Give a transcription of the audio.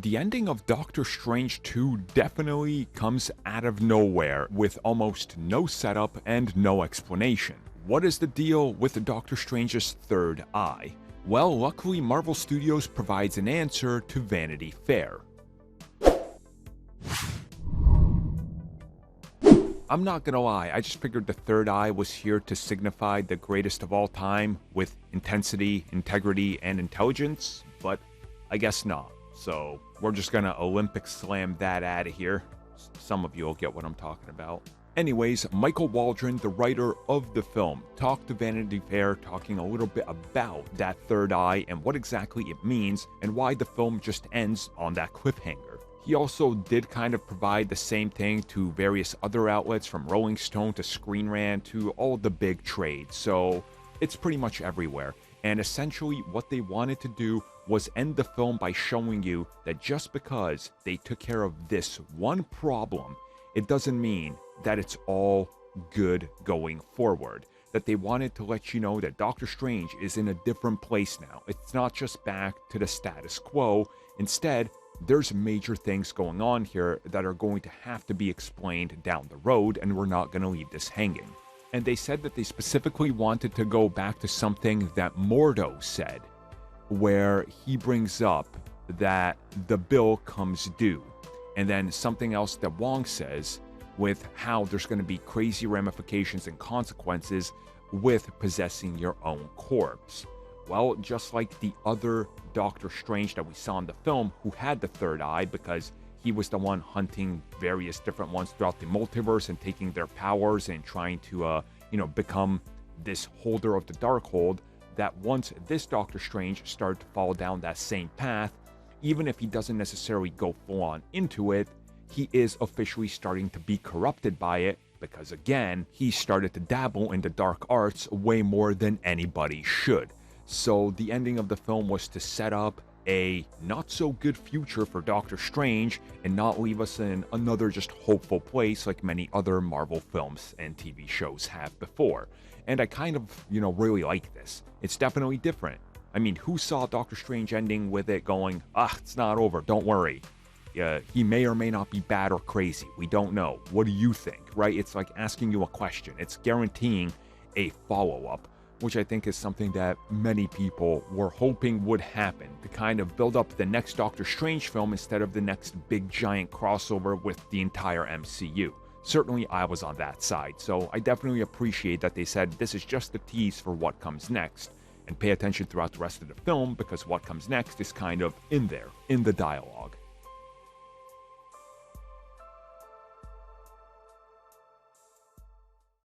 The ending of Doctor Strange 2 definitely comes out of nowhere with almost no setup and no explanation. What is the deal with Doctor Strange's third eye? Well, luckily Marvel Studios provides an answer to Vanity Fair. I'm not gonna lie, I just figured the third eye was here to signify the greatest of all time with intensity, integrity, and intelligence, but I guess not. So we're just gonna Olympic slam that out of here. Some of you will get what I'm talking about. Anyways, Michael Waldron, the writer of the film, talked to Vanity Fair talking a little bit about that third eye and what exactly it means and why the film just ends on that cliffhanger. He also did kind of provide the same thing to various other outlets, from Rolling Stone to Screen Rant to all the big trades, so it's pretty much everywhere. And essentially what they wanted to do was end the film by showing you that just because they took care of this one problem, it doesn't mean that it's all good going forward. That they wanted to let you know that Doctor Strange is in a different place now. It's not just back to the status quo. Instead, there's major things going on here that are going to have to be explained down the road, and we're not going to leave this hanging. And they said that they specifically wanted to go back to something that Mordo said, where he brings up that the bill comes due, and then something else that Wong says with how there's going to be crazy ramifications and consequences with possessing your own corpse. Well, just like the other Doctor Strange that we saw in the film, who had the third eye because he was the one hunting various different ones throughout the multiverse and taking their powers and trying to, become this holder of the Darkhold, that once this Doctor Strange started to fall down that same path, even if he doesn't necessarily go full on into it, he is officially starting to be corrupted by it because, again, he started to dabble in the dark arts way more than anybody should. So the ending of the film was to set up a not so good future for Doctor Strange and not leave us in another just hopeful place like many other Marvel films and TV shows have before. And I kind of, really like this. It's definitely different. I mean, who saw Doctor Strange ending with it going, it's not over, don't worry. He may or may not be bad or crazy. We don't know. What do you think, right? It's like asking you a question. It's guaranteeing a follow-up, which I think is something that many people were hoping would happen to kind of build up the next Doctor Strange film instead of the next big giant crossover with the entire MCU. Certainly I was on that side, so I definitely appreciate that they said this is just the tease for what comes next, and pay attention throughout the rest of the film because what comes next is kind of in there, in the dialogue.